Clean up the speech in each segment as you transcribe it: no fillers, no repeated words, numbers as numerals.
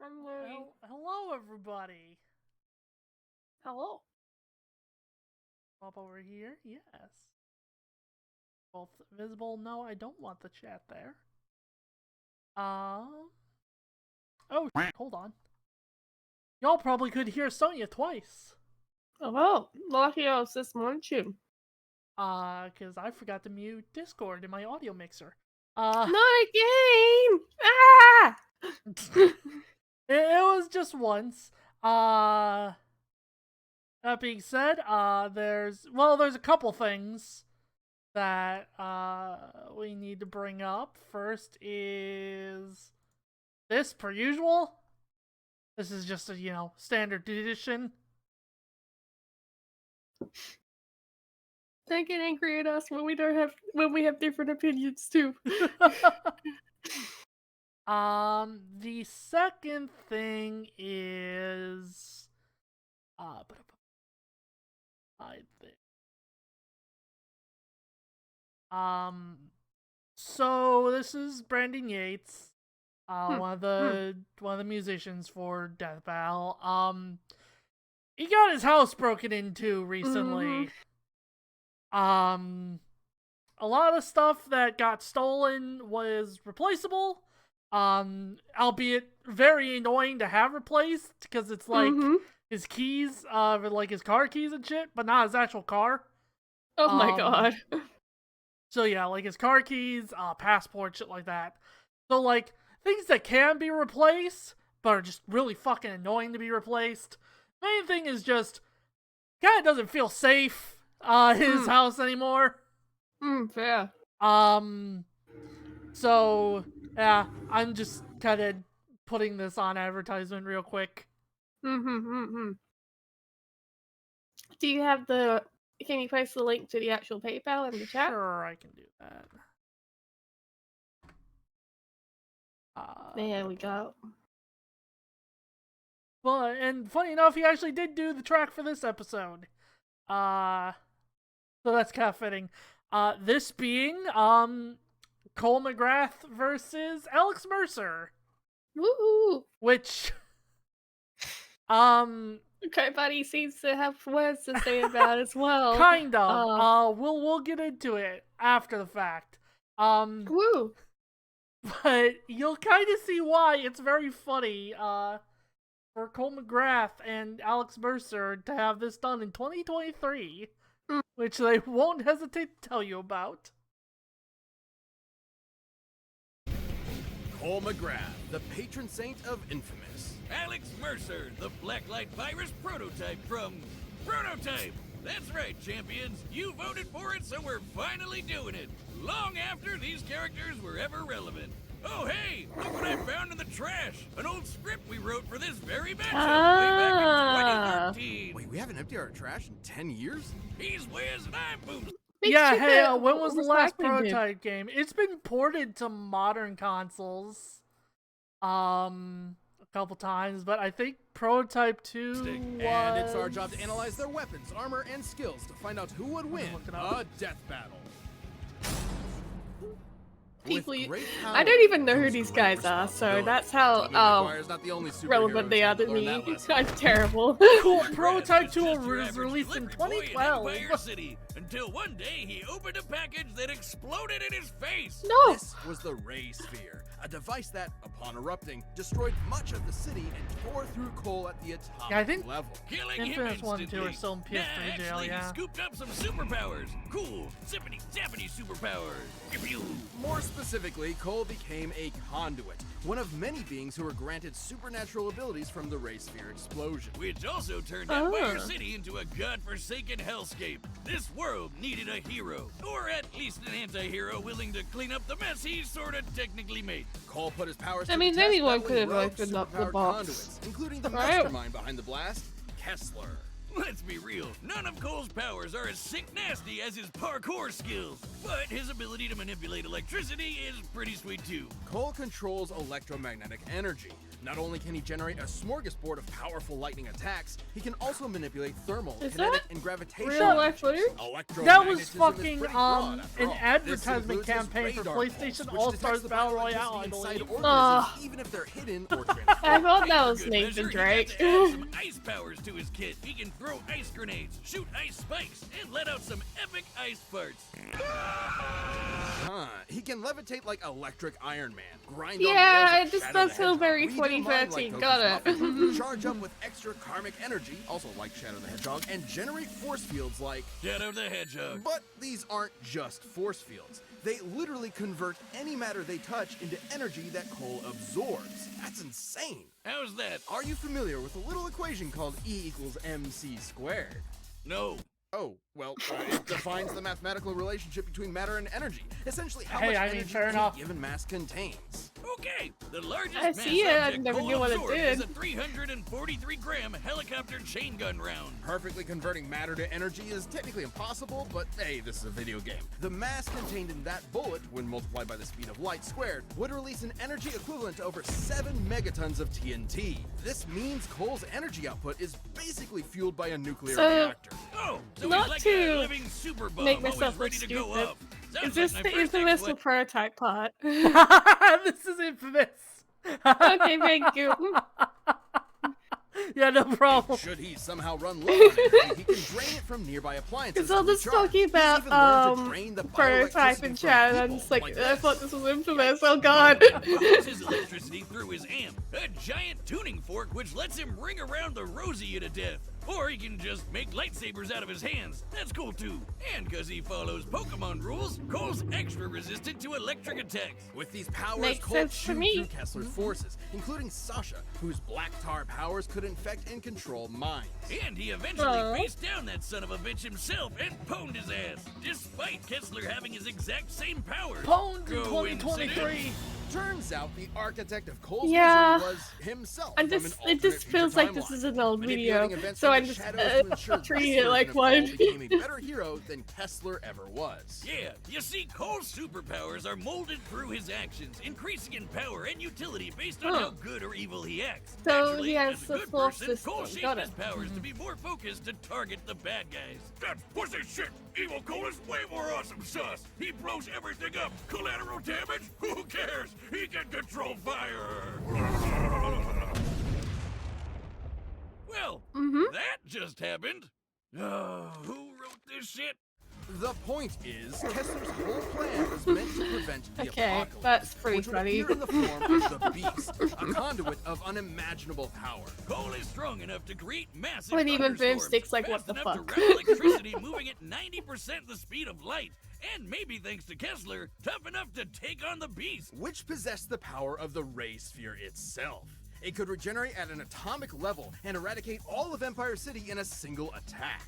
I'm Louie. Hello, everybody. Hello. Up over here, yes. Both visible. No, I don't want the chat there. Oh, hold on. Y'all probably could hear Sonya twice. Oh, well, lucky us this morning too. Because I forgot to mute Discord in my audio mixer. Not again! Ah! It was just once. That being said, there's a couple things that we need to bring up. First is this, per usual. This is just a standard edition. Don't get angry at us when we have different opinions too. The second thing is I think. So this is Brandon Yates, one of the musicians for Death Battle. He got his house broken into recently. A lot of stuff that got stolen was replaceable. Albeit very annoying to have replaced because it's like his keys, like his car keys and shit, but not his actual car. Oh my god. So yeah, like his car keys, passport, shit like that. So like things that can be replaced, but are just really fucking annoying to be replaced. Main thing is just kind of doesn't feel safe. His house anymore. Fair. So yeah, I'm just kind of putting this on advertisement real quick. Do you have the? Can you post the link to the actual PayPal in the chat? Sure, I can do that. There we go. But and funny enough, he actually did do the track for this episode. So that's kind of fitting. This being Cole McGrath versus Alex Mercer. Woo! Which Okay, buddy seems to have words to say about as well. Kind of. We'll get into it after the fact. Woo! But you'll kind of see why it's very funny for Cole McGrath and Alex Mercer to have this done in 2023, which they won't hesitate to tell you about. Cole McGrath, the patron saint of Infamous. Alex Mercer, the Blacklight Virus prototype from Prototype. That's right, champions. You voted for it, so we're finally doing it. Long after these characters were ever relevant. Oh, hey, look what I found in the trash. An old script we wrote for this very matchup way back in 2013. Wait, we haven't emptied our trash in 10 years? He's Wiz and I'm Boom. Yeah, hey, when was the last Prototype game? It's been ported to modern consoles a couple times, but I think Prototype 2 was... And it's our job to analyze their weapons, armor, and skills to find out who would win a death battle. People, I don't even know who these guys are, so that's how relevant they are to me. I'm terrible. Cool. Prototype 2 was released in 2012. Until one day he opened a package that exploded in his face. No! This was the Ray Sphere, a device that, upon erupting, destroyed much of the city and tore through Cole at the atomic level. Killing Infamous him 1 and 2 are still in PS3 jail, yeah. He scooped up some superpowers. Cool, zippity-zappity superpowers. More specifically, Cole became a conduit, one of many beings who were granted supernatural abilities from the Ray Sphere explosion. Which also turned Empire City into a godforsaken hellscape. This world needed a hero, or at least an anti-hero willing to clean up the mess he sorta technically made. Cole put his powers I mean, to the anyone test could have battling opened up the rogue box. conduits, including the mastermind behind the blast, Kessler. Let's be real, none of Cole's powers are as sick nasty as his parkour skills. but his ability to manipulate electricity is pretty sweet too. Cole controls electromagnetic energy. Not only can he generate a smorgasbord of powerful lightning attacks, he can also manipulate thermal, Is kinetic, that and gravitational real life energies. footage? That was Electromagnetism is fucking pretty broad, after an all. advertisement This includes his campaign for radar PlayStation pulse, which All-Stars detects the Battle bioelectricity Royale, I inside believe. organisms, even if they're hidden or transformed. I thought that was Good Nathan measure, Drake. He got to add some ice powers to his kit. He can throw ice grenades, shoot ice spikes, and let out some epic ice farts. He can levitate like Electric Iron Man, grind Yeah, on rails this like does Shadow the feel very Hedgehog, read your mind 2013, like got Goku's it. Muffin, charge up with extra karmic energy, also like Shadow the Hedgehog, and generate force fields like... Shadow the Hedgehog. But these aren't just force fields. They literally convert any matter they touch into energy that Cole absorbs. That's insane. How's that? Are you familiar with a little equation called E equals mc squared? No. Oh, well, it defines the mathematical relationship between matter and energy. Essentially, how Hey, much I mean, energy fair any enough. given mass contains. Okay, the largest I mass see it, I object never Cole knew what it absorbed did. is a 343-gram helicopter chain gun round. Perfectly converting matter to energy is technically impossible, but hey, this is a video game. The mass contained in that bullet, when multiplied by the speed of light squared, would release an energy equivalent to over 7 megatons of TNT. This means Cole's energy output is basically fueled by a nuclear So- reactor. Oh, so Not he's like to a living super bomb, Make myself always look ready to go stupid. up. Sounds Is this like the my first infamous exploit. prototype part? This is infamous. Okay, thank you. Yeah, no problem. Should he somehow run low on energy, he can drain it from nearby appliances. Because I to was recharge. talking He's about even learned to drain the prototype bioelectricity in from chat, and I'm people just like, I this. thought this was infamous. Oh god. Uses his electricity through his amp, a giant tuning fork which lets him ring around the Rosia to death. Or he can just make lightsabers out of his hands. That's cool too. And because he follows Pokemon rules, Cole's extra resistant to electric attacks. With these powers, Makes Cole sense to chewed me. through Kessler's forces, including Sasha, whose black tar powers could infect and control minds. And he eventually Aw. faced down that son of a bitch himself and pwned his ass, despite Kessler having his exact same powers. Pwned in Coincidence? 2023. Turns out the architect of Cole's Yeah. misery was himself. And from this, an it just alternate feels future like this timeline. is an old video, Manipulating events so from I'm the just shadows to ensure treating this it like version of one. Cole became a better hero than Kessler ever was. Yeah, you see, Cole's superpowers are molded through his actions, increasing in power and utility based on Huh. how good or evil he acts. So Naturally, he has as a the good force person, system, Cole shaped got his it. powers to be more focused to target the bad guys. That's pussy shit! Evil Cole is way more awesome sus! He blows everything up! Collateral damage? Who cares? He can control fire! Well, that just happened. Oh, who wrote this shit? The point is, Kessler's whole plan was meant to prevent the Okay, apocalypse, that's pretty which would funny. appear in the form of the Beast, a conduit of unimaginable power. Cole is strong enough to create massive When even thunderstorms, Boomstick's like, fast what the enough fuck? to route electricity moving at 90% the speed of light, and maybe thanks to Kessler, tough enough to take on the Beast. Which possessed the power of the Ray Sphere itself. It could regenerate at an atomic level and eradicate all of Empire City in a single attack.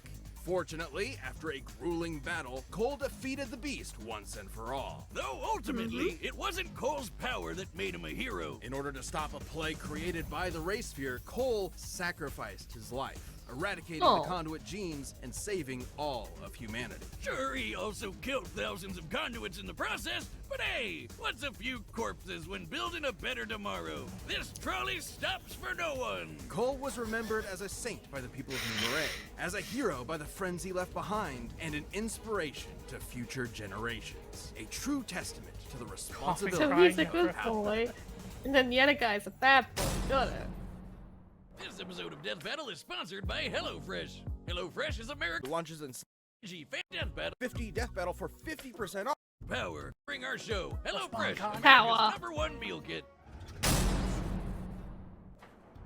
Fortunately, after a grueling battle, Cole defeated the Beast once and for all. Though ultimately, it wasn't Cole's power that made him a hero. In order to stop a plague created by the Ray Sphere, Cole sacrificed his life, eradicating Oh. the conduit genes and saving all of humanity. Sure, he also killed thousands of conduits in the process, but hey, what's a few corpses when building a better tomorrow? This trolley stops for no one. Cole was remembered as a saint by the people of New Marais, as a hero by the friends he left behind, and an inspiration to future generations. A true testament to the responsibility So Crying he's a out good for help. boy, and then the other guy's a bad boy. Got it. This episode of Death Battle is sponsored by HelloFresh. HelloFresh is America's launches in fan Death Battle 50 Death Battle for 50% off. power. Bring our show, HelloFresh, Con. Power. America's #1 meal kit.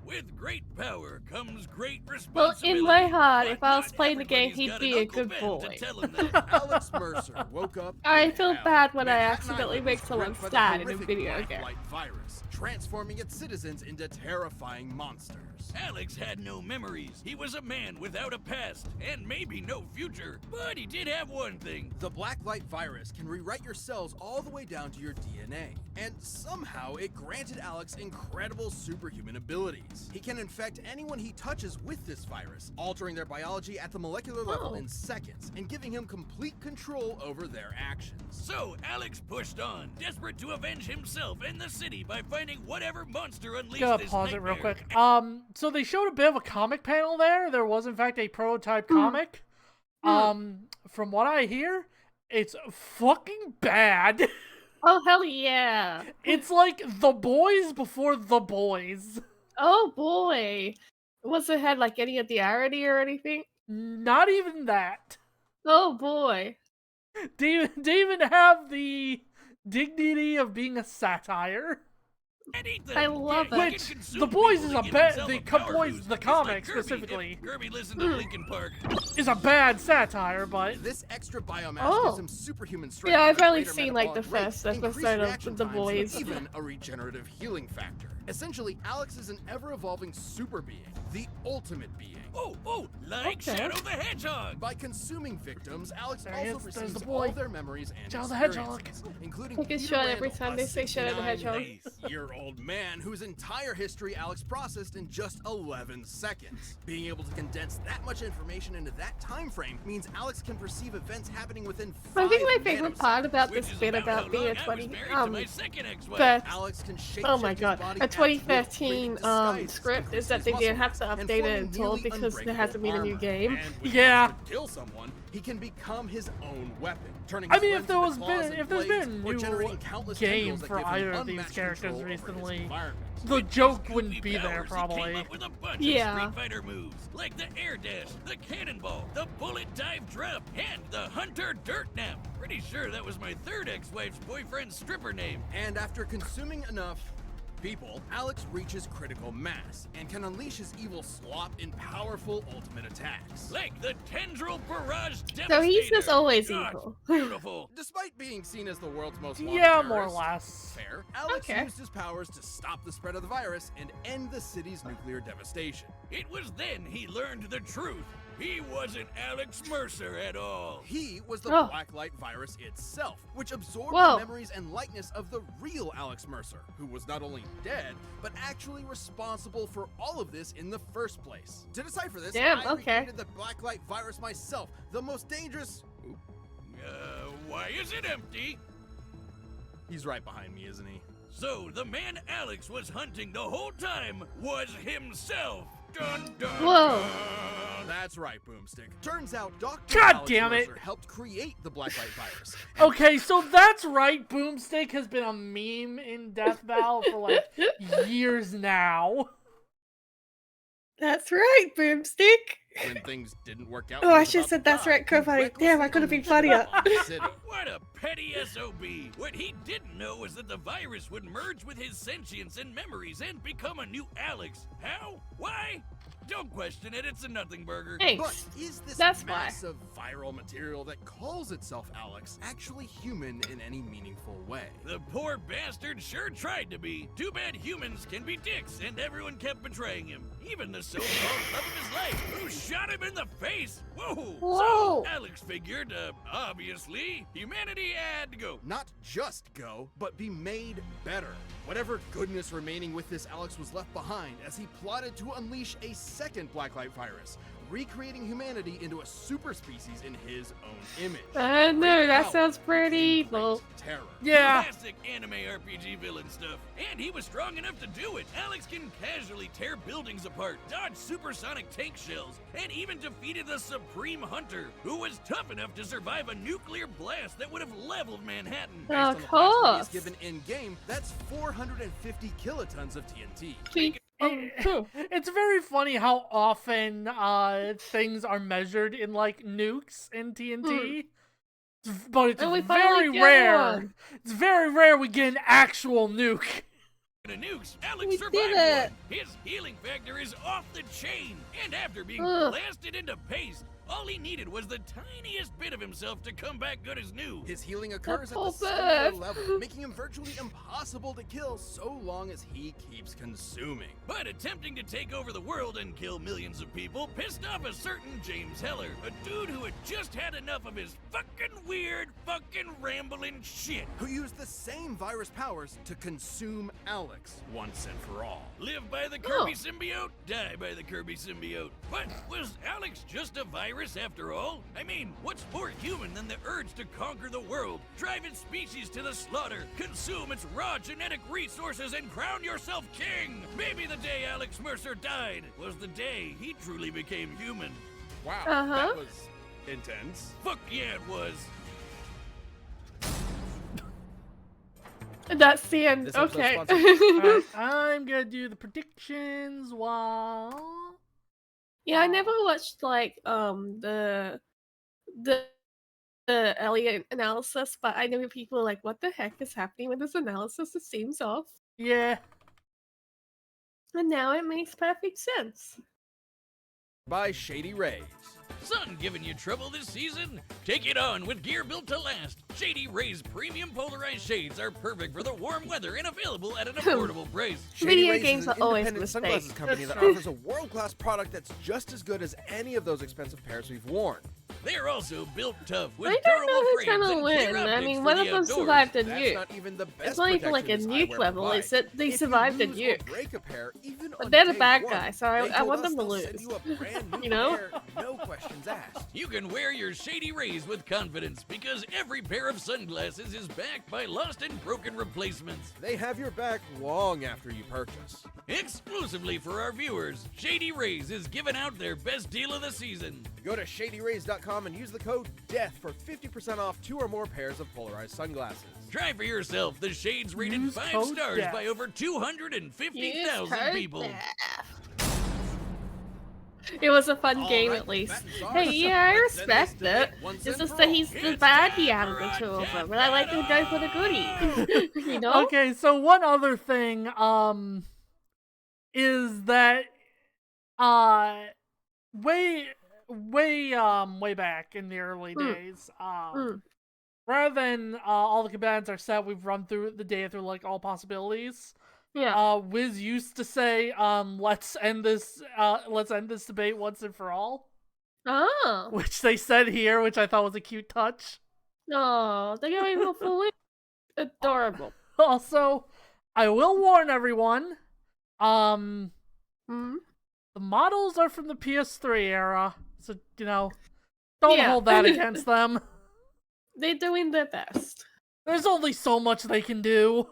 With great power comes great Well, responsibility. in my heart, if But I was not playing the game, everybody's he'd got be an a Uncle good Ben boy. to tell him that. Alex Mercer woke up. I feel now. bad when I Manhattan accidentally Island make was someone gripped by the sad in a horrific video black game. light virus, transforming its citizens into terrifying monsters. Alex had no memories. He was a man without a past, and maybe no future. But he did have one thing. The black light virus can rewrite your cells all the way down to your DNA, and somehow it granted Alex incredible superhuman abilities. virus. He can infect anyone he touches with this virus, altering their biology at the molecular level in seconds, and giving him complete control over their actions. So Alex pushed on, desperate to avenge himself and the city by finding whatever monster unleashed Gotta this pause it real nightmare. quick. So they showed a bit of a comic panel there. There was, in fact, a prototype comic. From what I hear, it's fucking bad. Oh, hell yeah. It's like The Boys before The Boys. Oh, boy. Was it had, like, any of the irony or anything? Not even that. Oh, boy. They even have the dignity of being a satire. I love it. Which, The Boys is a bad... The comic, specifically, Kirby listened to Linkin Park. is a bad satire, but... This extra biomass gives him superhuman strength. Yeah, I've only greater seen, like, the metabolic first rate, episode increased of The reaction times, Boys. and even a regenerative healing factor. Essentially, Alex is an ever-evolving super being, the ultimate being. Like Shadow the Hedgehog. By consuming victims, Alex There he also is. There's receives the boy. all their memories and Shadow the experiences, Hedgehog. including I get Peter shot every Randall, time a they say Shadow the Hedgehog. 69-year-old man whose entire history Alex processed in just 11 seconds. Being able to condense that much information into that time frame means Alex can perceive events happening within 5 I think my favorite part about Which this is bit about about being how a long I 20 was married to my second ex-wife. but Alex can shape oh my his god, body a at will, 2013 create disguises, script is that increase they his didn't have muscle, to and update form it at all nearly because there hasn't been a new unbreakable game. armor. And when Yeah. he wants to kill someone, he can become his own weapon, turning I his mean, webs if there into was claws been, and if there's been a blades, or new generating countless game tendrils that for give him either of these unmatched characters control over his recently, environment. the joke wouldn't be there, Powers, he probably. came up with a bunch Yeah. of Street Fighter moves, like the air dash, the cannonball, the bullet dive drop, and the hunter dirt nap. Pretty sure that was my third ex-wife's boyfriend's stripper name. And after consuming enough people, Alex reaches critical mass and can unleash his evil slop in powerful ultimate attacks. Like the tendril barrage devastator. So he's just always God, evil. Beautiful. Despite being seen as the world's most wanted Yeah, more or terrorist, less. fair, Alex Okay. used his powers to stop the spread of the virus and end the city's nuclear devastation. It was then he learned the truth. He wasn't Alex Mercer at all. He was the Oh. blacklight virus itself, which absorbed Whoa. the memories and likeness of the real Alex Mercer, who was not only dead, but actually responsible for all of this in the first place. To decipher this, Damn, I okay. recreated the blacklight virus myself, the most dangerous... Why is it empty? He's right behind me, isn't he? So the man Alex was hunting the whole time was himself. Dun, dun, Whoa. dun. That's right, Boomstick. Turns out Dr. God Alex damn it. Mercer helped create the blacklight virus. Okay, so that's right. Boomstick has been a meme in Death Battle for like years now. That's right, Boomstick. When things didn't work out. Oh, he I was should've about said to that's die. right, He Crowbody. Damn, I could have been funnier. recklessly unleashed the city. What a petty SOB. What he didn't know was that the virus would merge with his sentience and memories and become a new Alex. How? Why? Don't question it, it's a nothing burger. But Thanks. is this That's why. massive viral material that calls itself Alex actually human in any meaningful way? The poor bastard sure tried to be. Too bad humans can be dicks, and everyone kept betraying him. Even the so-called love of his life, who shot him in the face. Whoa! Whoa. So Alex figured, obviously, humanity had to go. Not just go, but be made better. Whatever goodness remaining with this Alex was left behind as he plotted to unleash a second blacklight virus, recreating humanity into a super species in his own image. I know, Great that power sounds pretty came great evil. terror. Yeah. Classic anime RPG villain stuff. And he was strong enough to do it. Alex can casually tear buildings apart, dodge supersonic tank shells, and even defeated the Supreme Hunter, who was tough enough to survive a nuclear blast that would have leveled Manhattan. Based on Of the blast radius course. given in-game, that's 450 kilotons of TNT. It's very funny how often things are measured in like nukes in TNT. But it's And we very finally get rare. one. It's very rare we get an actual nuke. The nukes, Alex We survived did it. one. His healing factor is off the chain. And after being Ugh. blasted into paste, All he needed was the tiniest bit of himself to come back good as new. His healing occurs at poor the cellular bird. level, making him virtually impossible to kill so long as he keeps consuming. But attempting to take over the world and kill millions of people pissed off a certain James Heller, a dude who had just had enough of his fucking weird, fucking rambling shit. Who used the same virus powers to consume Alex once and for all. Live by the Kirby symbiote, die by the Kirby symbiote. But was Alex just a virus after all? I mean, what's more human than the urge to conquer the world, drive its species to the slaughter, consume its raw genetic resources, and crown yourself king? Maybe the day Alex Mercer died was the day he truly became human. Wow, Uh-huh. that was intense. Fuck yeah, it was. That's the end. This episode's Okay. Alright, I'm gonna do the predictions while... Yeah, I never watched like the Elliot analysis, but I know people are like, what the heck is happening with this analysis? It seems off. Yeah. And now it makes perfect sense. By Shady Rays. Sun giving you trouble this season? Take it on with gear built to last. Shady Rays premium polarized shades are perfect for the warm weather and available at an affordable price. Shady Video Rays games is an are always a independent mistake. sunglasses company That's that true. offers a world-class product that's just as good as any of those expensive pairs we've worn. They're also built tough with I don't know durable who's frames gonna and clear win. I optics mean, for one the of them outdoors. survived a That's nuke. not even the best It's not even like a protection nuke eyewear level. provides. It's that they If you survived a lose or nuke. break a pair, even But on they're the day bad one, guy, so they I told want us them to they'll send lose. you a brand new You know? pair, no questions asked. You can wear your Shady Rays with confidence because every pair of sunglasses is backed by lost and broken replacements. They have your back long after you purchase. Exclusively for our viewers, Shady Rays is giving out their best deal of the season. Go to ShadyRays.com and use the code DEATH for 50% off 2 or more pairs of polarized sunglasses. Try for yourself the shades rated Use 5 code stars DEATH. by over 250,000 people. It was a fun All game right, at least. that is ours. Hey, yeah, I Let's end respect this it. debate once It's and just for that all. he's the It's baddie time out of the for two of Rocket them, but I like to go for the goodie. You know? Okay, so one other thing, is that, way back in the early days, rather than, all the combatants are set, we've run through the data through, like, all possibilities. Yeah. Wiz used to say, let's end this debate once and for all. Oh. Which they said here, which I thought was a cute touch. Oh, they got even fully adorable. Also, I will warn everyone, Hmm? the models are from the PS3 era, so, don't Yeah. hold that against them. They're doing their best. There's only so much they can do.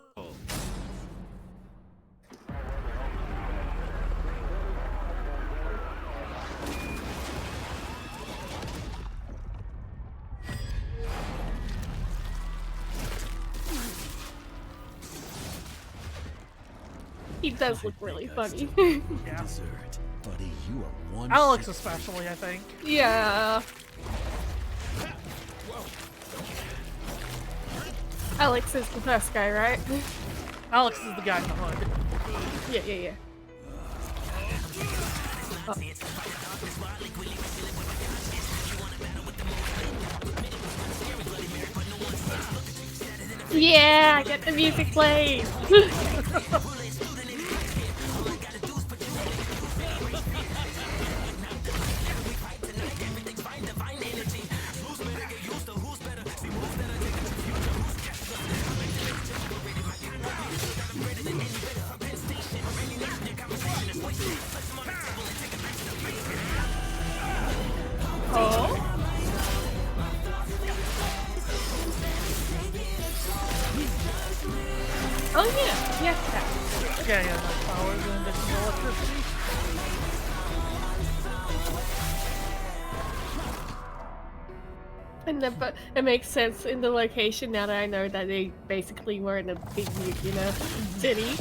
He does look really funny. Yeah. Dessert. Buddy, you are one Alex especially, I think. Yeah. Alex is the best guy, right? Alex is the guy in the hood. Yeah. Oh. Yeah, get the music played. Oh. Oh yeah, yes. Yeah, yeah, no powers in addition to electricity. And then, but it makes sense in the location now that I know that they basically were in a big, city.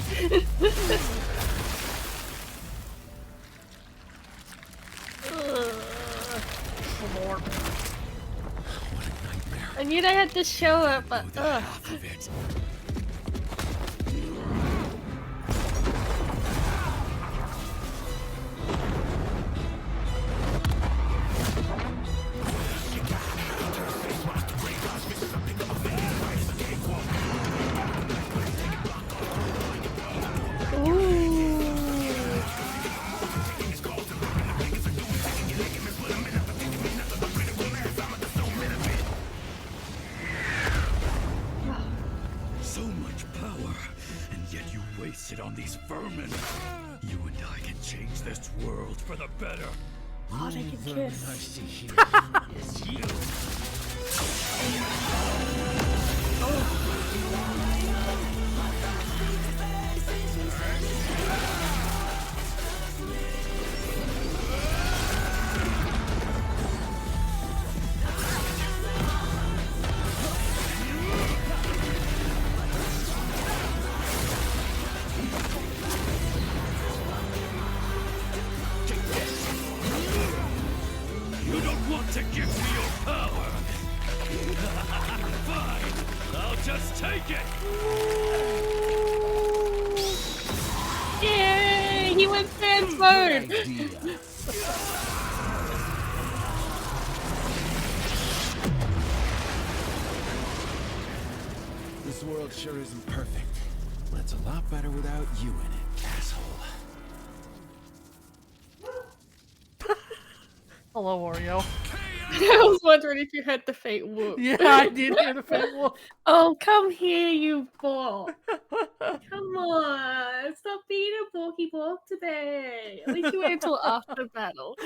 More. I knew they had to show it, but ugh. of it. feasted on these vermin. You and I can change this world for the better. Oh, they can kiss. I see here is you. You don't want to give me your power. Fine, I'll just take it. Yay! He went fans mode! This world sure isn't perfect, but it's a lot better without you in it, asshole. Hello, Oreo. I was wondering if you had the fate whoop. Yeah, I did hear the fake wolf. Oh, come here, you ball. Come on. Stop being a bulky ball today. At least you wait until after battle.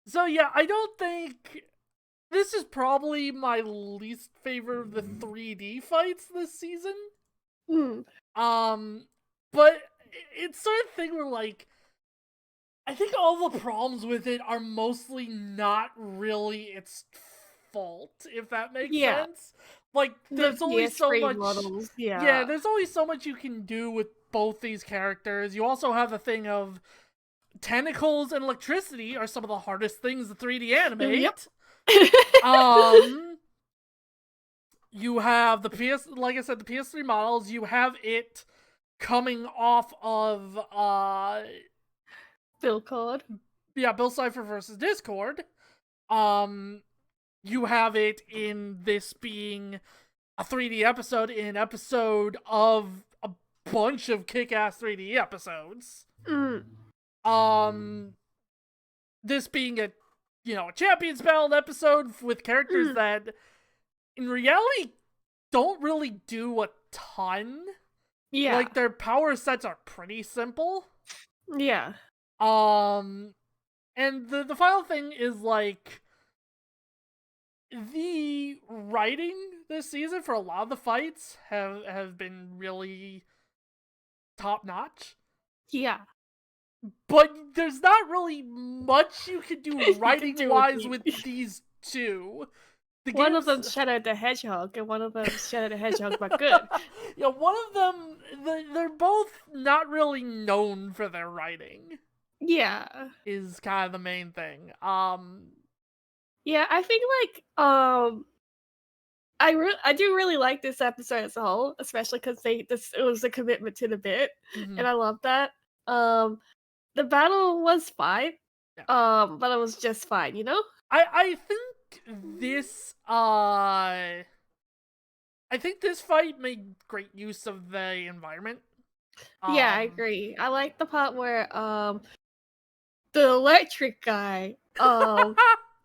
So yeah, I don't think this is probably my least favorite of the 3D fights this season. But it's sort of thing where, like, I think all the problems with it are mostly not really its fault, if that makes sense. Like, there's only so much models, yeah, there's only so much you can do with both these characters. You also have the thing of tentacles and electricity are some of the hardest things to 3D animate. Yep. You have the like I said, the PS3 models. You have it coming off of Bill Cord. Yeah, Bill Cipher versus Discord. You have it in this being a 3D episode in an episode of a bunch of kick-ass 3D episodes. This being a Champions Battle episode with characters that in reality don't really do a ton. Yeah. Like, their power sets are pretty simple. Yeah. And the final thing is, like, the writing this season for a lot of the fights have been really top-notch. Yeah. But there's not really much you can do writing-wise with these two. One of them's Shadow the Hedgehog, and one of them's Shadow the Hedgehog, but good. Yeah, one of them, they're both not really known for their writing. Yeah. Is kind of the main thing. Yeah, I think, like, I do really like this episode as a whole, especially because it was a commitment to the bit, and I love that. The battle was fine, but it was just fine, you know? I think this fight made great use of the environment. Yeah, I agree. I like the part where the electric guy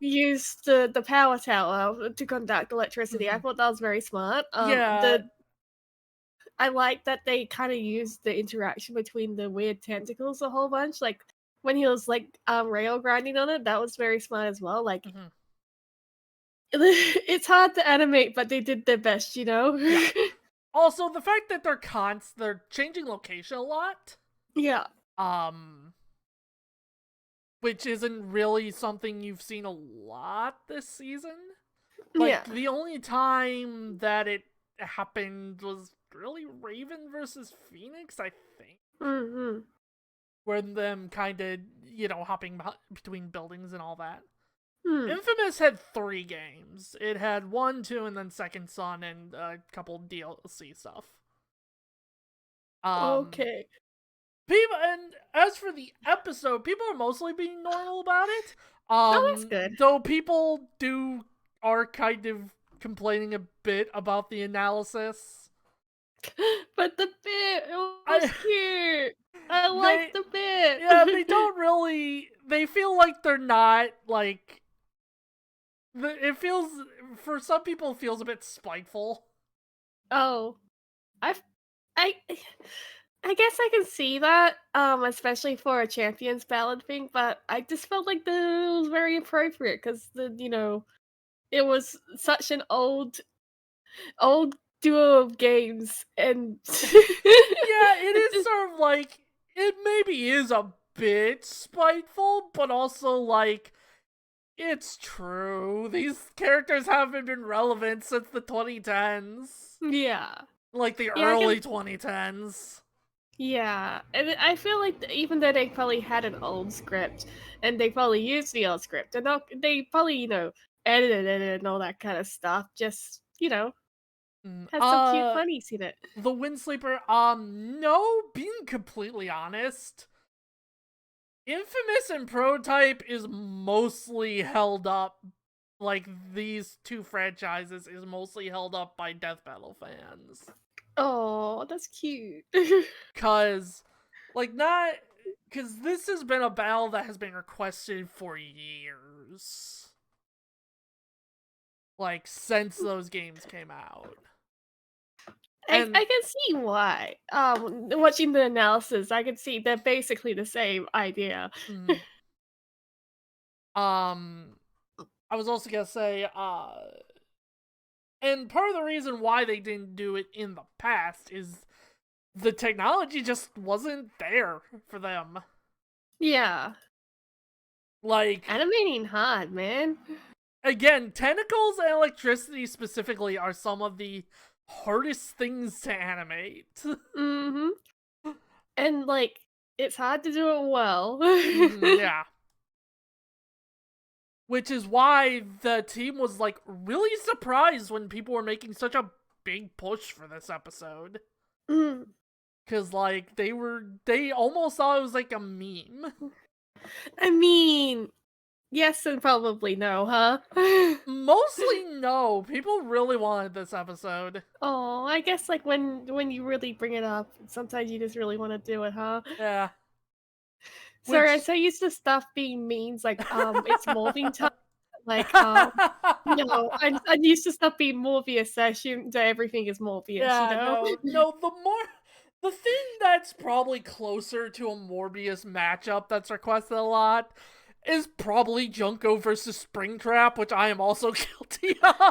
used the power tower to conduct electricity. I thought that was very smart. I like that they kind of used the interaction between the weird tentacles a whole bunch. Like, when he was, like, rail grinding on it, that was very smart as well. Like, it's hard to animate, but they did their best, you know? Yeah. Also, the fact that they're changing location a lot. Yeah. Which isn't really something you've seen a lot this season. Like, the only time that it happened was really Raven versus Phoenix, I think. Where them kind of, hopping between buildings and all that. Infamous had 3 games. It had 1, 2, and then Second Son, and a couple DLC stuff. Okay. And as for the episode, people are mostly being normal about it. That's good. Though people are kind of complaining a bit about the analysis. But the bit, it was cute. I like the bit. Yeah, they don't really. They feel like they're not, like. It feels, for some people, it feels a bit spiteful. Oh, I've I I guess I can see that, especially for a champions ballad thing, but I just felt like it was very appropriate because it was such an old duo of games, and Yeah, it is sort of like, it maybe is a bit spiteful, but also like, it's true. These characters haven't been relevant since the 2010s. yeah. Like the Yeah, I can early 2010s. Yeah, and I feel like even though they probably had an old script, and they probably used the old script, and they probably edited it and all that kind of stuff, just Mm, had some cute funnies in it. The Windsleeper, no, being completely honest, Infamous and Prototype is mostly held up, like these two franchises is mostly held up by Death Battle fans. Oh, that's cute. Cause this has been a battle that has been requested for years. Like, since those games came out. I can see why. Watching the analysis, I can see they're basically the same idea. I was also gonna say, and part of the reason why they didn't do it in the past is the technology just wasn't there for them. Yeah, Like, animating hard, man. again, tentacles and electricity specifically are some of the hardest things to animate. Mm-hmm. And it's hard to do it well. Yeah. Which is why the team was like really surprised when people were making such a big push for this episode. Mm. Cause like they almost thought it was like a meme. I mean, yes and probably no, huh? Mostly no. People really wanted this episode. Oh, I guess when you really bring it up, sometimes you just really want to do it, huh? Yeah. Sorry, I'm Which- so used to stuff being memes, it's moving time. I'm used to stuff being Morbius, so I assume that everything is Morbius, Yeah, no, the thing that's probably closer to a Morbius matchup that's requested a lot is probably Junko versus Springtrap, which I am also guilty of.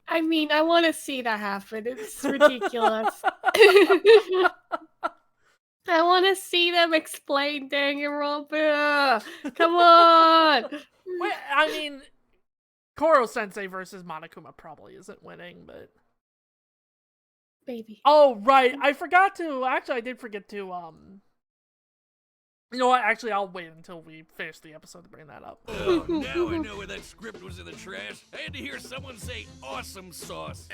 I mean, I want to see that happen. It's ridiculous. I want to see them explain Danganronpa. Come on. Wait, I mean, Koro Sensei versus Monokuma probably isn't winning, but Baby. oh right, I forgot to. Actually, I did forget to. You know what? Actually, I'll wait until we finish the episode to bring that up. Oh, now I know where that script was in the trash. I had to hear someone say awesome sauce.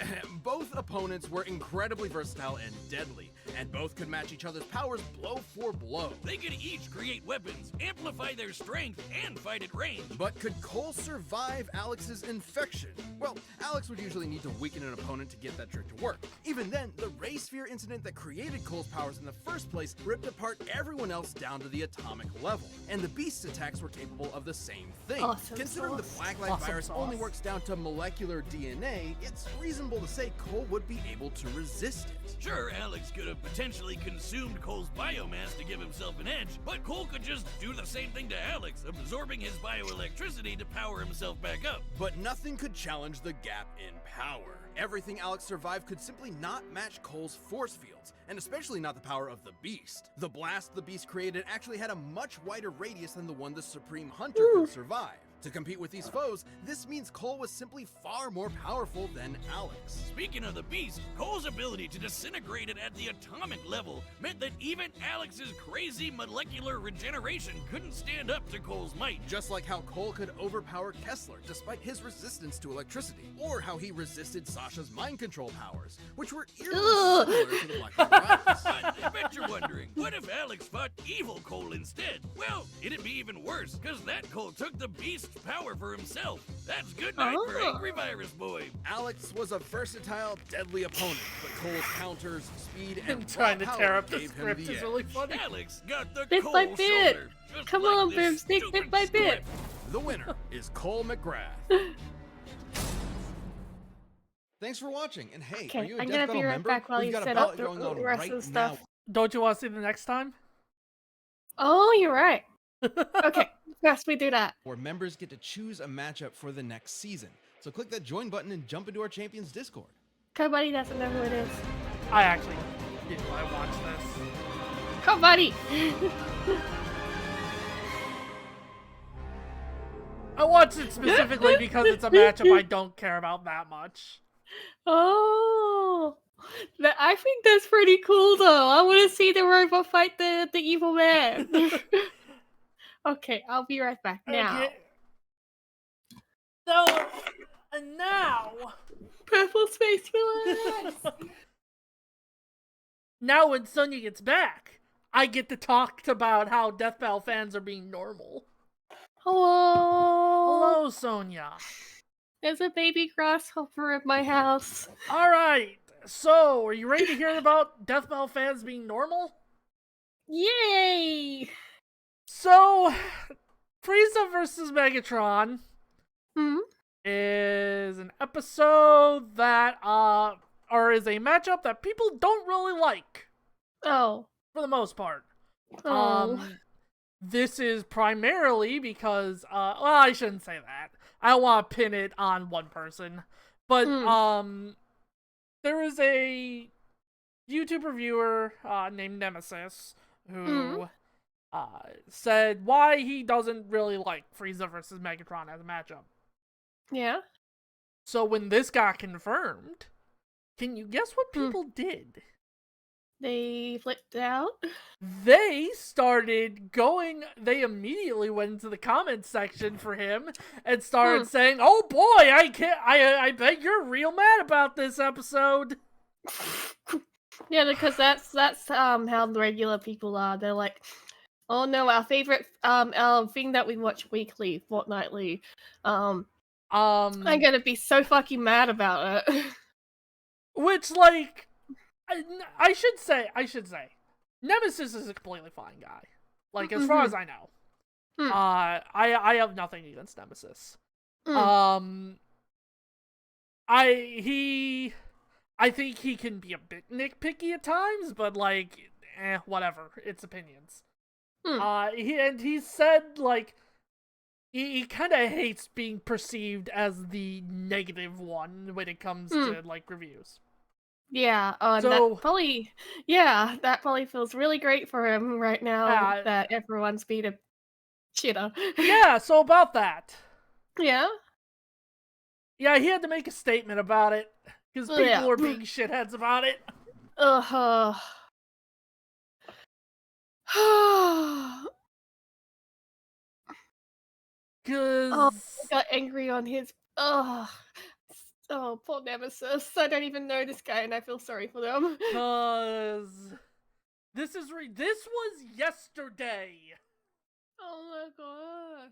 Both opponents were incredibly versatile and deadly, and both could match each other's powers blow for blow. They could each create weapons, amplify their strength, and fight at range. But could Cole survive Alex's infection? Well, Alex would usually need to weaken an opponent to get that trick to work. Even then, the Ray Sphere incident that created Cole's powers in the first place ripped apart everyone else down to the atomic level, and the Beast's attacks were capable of the same thing. Awesome Considering sauce. the Blacklight Awesome virus sauce. only works down to molecular DNA, it's reasonable to say Cole would be able to resist it. Sure, Alex could have potentially consumed Cole's biomass to give himself an edge, but Cole could just do the same thing to Alex, absorbing his bioelectricity to power himself back up. But nothing could challenge the gap in power. Everything Alex survived could simply not match Cole's force fields, and especially not the power of the Beast. The blast the Beast created actually had a much wider radius than the one the Supreme Hunter could survive. To compete with these foes, this means Cole was simply far more powerful than Alex. Speaking of the Beast, Cole's ability to disintegrate it at the atomic level meant that even Alex's crazy molecular regeneration couldn't stand up to Cole's might. Just like how Cole could overpower Kessler despite his resistance to electricity, or how he resisted Sasha's mind control powers, which were eerily similar to the Blacklight virus. But I bet you're wondering, what if Alex fought evil Cole instead? Well, it'd be even worse, because that Cole took the Beast's power for himself. That's good night for Angry Virus Boy. Alex was a versatile, deadly opponent, but Cole's counters, speed, Him and trying to raw tear power up the gave him script the is edge. really funny. Alex got the Bit Cole by bit. shoulder. Just Come like on, this Boomstick, bit stupid by bit. script. The winner is Cole McGrath. Thanks for watching, and hey, are Okay, you a I'm Death gonna Battle be right member? back while We've you got a set up ballot going on the rest right of the now. stuff. Don't you want to see the next time? Oh, you're right. Okay, first we do that. Where members get to choose a matchup for the next season. So click that join button and jump into our Champions Discord. Buddy doesn't know who it is. I actually do. I watched this. Buddy! I watched it specifically because it's a matchup I don't care about that much. Oh, I think that's pretty cool though. I want to see the robot fight the evil man. Okay, I'll be right back now. Okay. So, and now... Purple space relax. Now when Sonya gets back, I get to talk about how Death Battle fans are being normal. Hello. Hello, Sonya. There's a baby grasshopper at my house. Alright, so are you ready to hear about Death Battle fans being normal? Yay! So, Frieza vs. Megatron Hmm? is an episode that, or is a matchup that people don't really like, Oh. for the most part. Oh. This is primarily because, well, I shouldn't say that. I don't want to pin it on one person. But, there is a YouTube reviewer, named Nemesis, who, said why he doesn't really like Frieza vs. Megatron as a matchup. Yeah? So when this got confirmed, can you guess what people did? They flipped out? They started going, they immediately went into the comments section for him and started saying, oh boy, I bet you're real mad about this episode. Yeah, because that's how the regular people are. They're like, oh no, our favorite thing that we watch weekly, fortnightly. I'm gonna be so fucking mad about it. Which, like, I should say, Nemesis is a completely fine guy. Like, as far as I know. I have nothing against Nemesis. I think he can be a bit nitpicky at times, but, like, whatever. It's opinions. He said, like, he kind of hates being perceived as the negative one when it comes to, like, reviews. Yeah, So- that probably feels really great for him right now that everyone's being a shitter. Yeah, so about that. Yeah? Yeah, he had to make a statement about it, because people were being shitheads about it. I Because... got angry on his. Oh, poor Nemesis. I don't even know this guy and I feel sorry for them. This was yesterday. Oh my god.